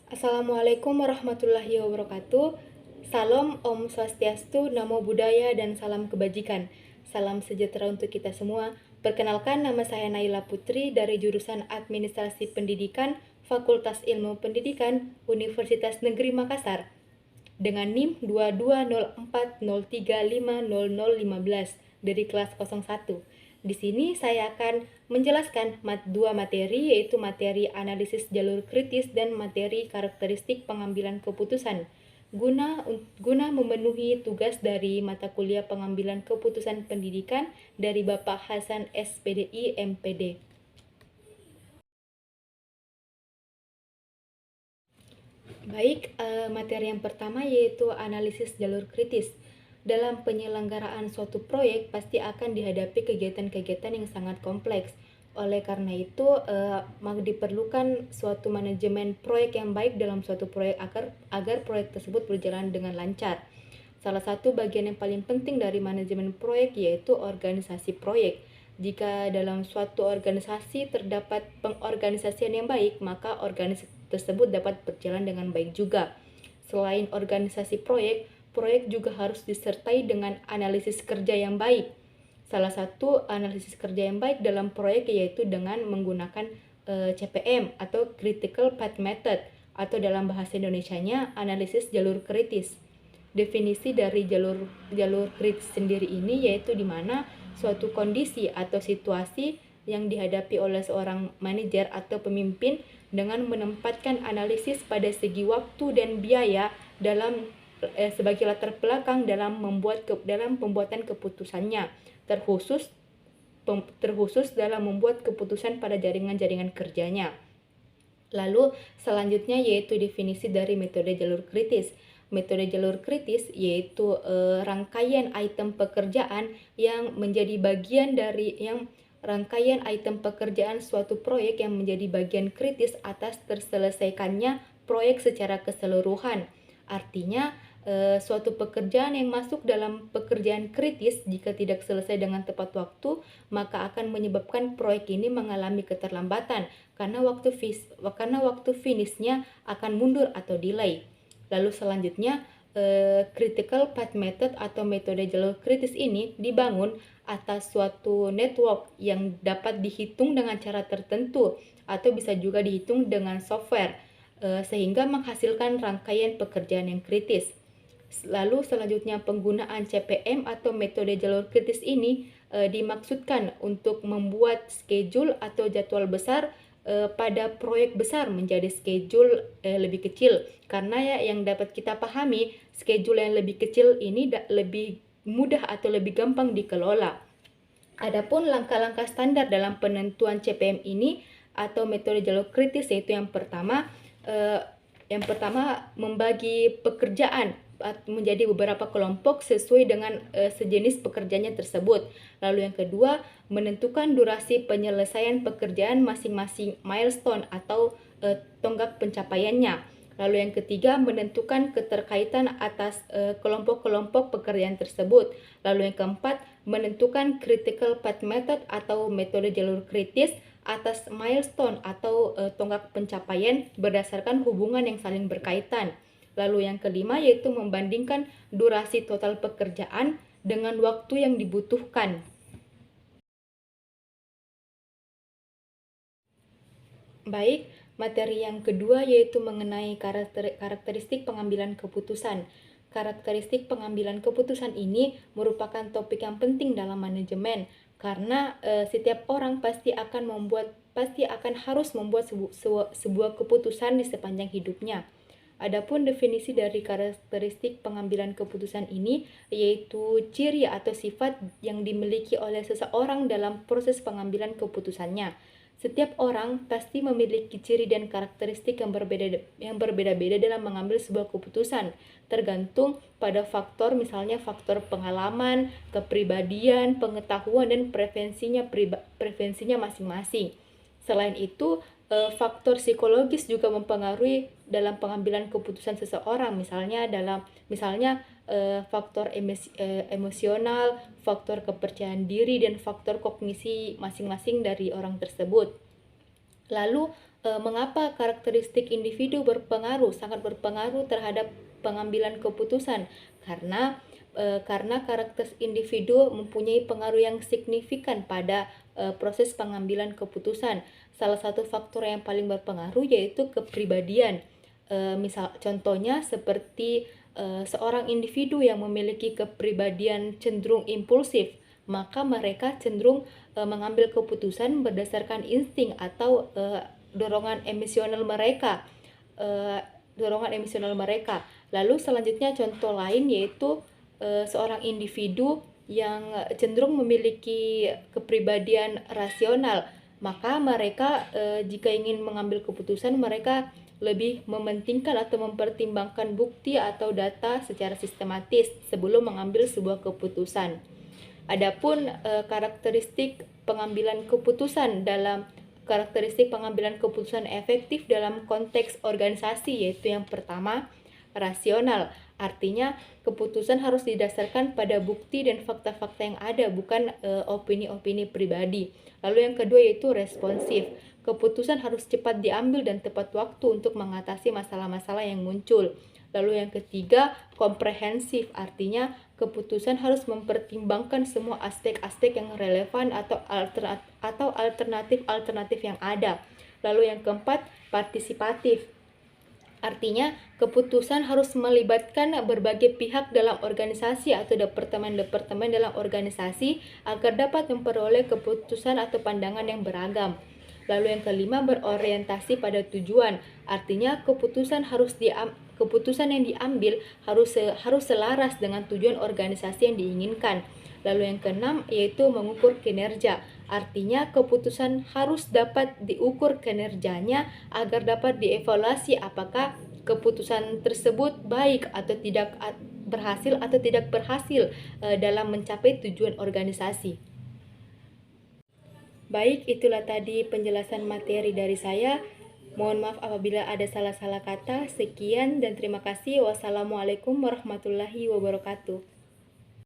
Assalamualaikum warahmatullahi wabarakatuh. Salam Om Swastiastu, Namo Buddhaya, dan salam kebajikan. Salam sejahtera untuk kita semua. Perkenalkan, nama saya Naila Putri dari jurusan Administrasi Pendidikan, Fakultas Ilmu Pendidikan, Universitas Negeri Makassar. Dengan NIM 220403500015 dari kelas 01. Di sini saya akan menjelaskan dua materi, yaitu materi analisis jalur kritis dan materi karakteristik pengambilan keputusan. Guna memenuhi tugas dari mata kuliah pengambilan keputusan pendidikan dari Bapak Hasan SPDI MPD. Baik, materi yang pertama yaitu analisis jalur kritis. Dalam penyelenggaraan suatu proyek pasti akan dihadapi kegiatan-kegiatan yang sangat kompleks. Oleh karena itu, diperlukan suatu manajemen proyek yang baik dalam suatu proyek agar proyek tersebut berjalan dengan lancar. Salah satu bagian yang paling penting dari manajemen proyek yaitu organisasi proyek. Jika dalam suatu organisasi terdapat pengorganisasian yang baik, maka organisasi tersebut dapat berjalan dengan baik juga. Selain organisasi proyek, proyek juga harus disertai dengan analisis kerja yang baik. Salah satu analisis kerja yang baik dalam proyek yaitu dengan menggunakan CPM atau Critical Path Method, atau dalam bahasa Indonesianya analisis jalur kritis. Definisi dari jalur kritis sendiri ini yaitu di mana suatu kondisi atau situasi yang dihadapi oleh seorang manajer atau pemimpin dengan menempatkan analisis pada segi waktu dan biaya dalam sebagai latar belakang dalam pembuatan keputusannya, terkhusus dalam membuat keputusan pada jaringan-jaringan kerjanya. Lalu selanjutnya yaitu definisi dari metode jalur kritis. Metode jalur kritis yaitu rangkaian item pekerjaan yang menjadi bagian dari rangkaian item pekerjaan suatu proyek yang menjadi bagian kritis atas terselesaikannya proyek secara keseluruhan. Artinya, suatu pekerjaan yang masuk dalam pekerjaan kritis jika tidak selesai dengan tepat waktu, maka akan menyebabkan proyek ini mengalami keterlambatan karena waktu finishnya akan mundur atau delay. Lalu selanjutnya, critical path method atau metode jalur kritis ini dibangun atas suatu network yang dapat dihitung dengan cara tertentu atau bisa juga dihitung dengan software, sehingga menghasilkan rangkaian pekerjaan yang kritis. Lalu selanjutnya, penggunaan CPM atau metode jalur kritis ini dimaksudkan untuk membuat schedule atau jadwal besar pada proyek besar menjadi schedule lebih kecil, karena yang dapat kita pahami, schedule yang lebih kecil ini lebih mudah atau lebih gampang dikelola. Adapun langkah-langkah standar dalam penentuan CPM ini atau metode jalur kritis yaitu yang pertama membagi pekerjaan menjadi beberapa kelompok sesuai dengan sejenis pekerjaannya tersebut. Lalu yang kedua, menentukan durasi penyelesaian pekerjaan masing-masing milestone atau tonggak pencapaiannya. Lalu yang ketiga, menentukan keterkaitan atas kelompok-kelompok pekerjaan tersebut. Lalu yang keempat, menentukan critical path method atau metode jalur kritis atas milestone atau tonggak pencapaian berdasarkan hubungan yang saling berkaitan. Lalu yang kelima yaitu membandingkan durasi total pekerjaan dengan waktu yang dibutuhkan. Baik, materi yang kedua yaitu mengenai karakteristik pengambilan keputusan. Karakteristik pengambilan keputusan ini merupakan topik yang penting dalam manajemen karena setiap orang pasti akan harus membuat sebuah keputusan di sepanjang hidupnya. Adapun definisi dari karakteristik pengambilan keputusan ini yaitu ciri atau sifat yang dimiliki oleh seseorang dalam proses pengambilan keputusannya. Setiap orang pasti memiliki ciri dan karakteristik yang berbeda-beda dalam mengambil sebuah keputusan, tergantung pada faktor, misalnya faktor pengalaman, kepribadian, pengetahuan, dan preferensinya masing-masing. Selain itu, faktor psikologis juga mempengaruhi dalam pengambilan keputusan seseorang, misalnya faktor emosional, faktor kepercayaan diri, dan faktor kognisi masing-masing dari orang tersebut. Lalu Mengapa karakteristik individu sangat berpengaruh terhadap pengambilan keputusan? Karena karakter individu mempunyai pengaruh yang signifikan pada proses pengambilan keputusan. Salah satu faktor yang paling berpengaruh yaitu kepribadian. Contohnya seperti seorang individu yang memiliki kepribadian cenderung impulsif, maka mereka cenderung mengambil keputusan berdasarkan insting atau dorongan emosional mereka. Lalu selanjutnya contoh lain yaitu seorang individu yang cenderung memiliki kepribadian rasional, maka mereka jika ingin mengambil keputusan, mereka lebih mementingkan atau mempertimbangkan bukti atau data secara sistematis sebelum mengambil sebuah keputusan. Adapun karakteristik pengambilan keputusan efektif dalam konteks organisasi, yaitu yang pertama, rasional. Artinya keputusan harus didasarkan pada bukti dan fakta-fakta yang ada, bukan opini-opini pribadi. Lalu yang kedua yaitu responsif. Keputusan harus cepat diambil dan tepat waktu untuk mengatasi masalah-masalah yang muncul. Lalu yang ketiga, komprehensif. Artinya keputusan harus mempertimbangkan semua aspek-aspek yang relevan atau alternatif-alternatif yang ada. Lalu yang keempat, partisipatif. Artinya, keputusan harus melibatkan berbagai pihak dalam organisasi atau departemen-departemen dalam organisasi agar dapat memperoleh keputusan atau pandangan yang beragam. Lalu yang kelima, berorientasi pada tujuan. Artinya, keputusan yang diambil harus selaras dengan tujuan organisasi yang diinginkan. Lalu yang keenam yaitu mengukur kinerja. Artinya keputusan harus dapat diukur kinerjanya agar dapat dievaluasi apakah keputusan tersebut baik atau tidak berhasil dalam mencapai tujuan organisasi. Baik, itulah tadi penjelasan materi dari saya. Mohon maaf apabila ada salah-salah kata. Sekian dan terima kasih. Wassalamualaikum warahmatullahi wabarakatuh.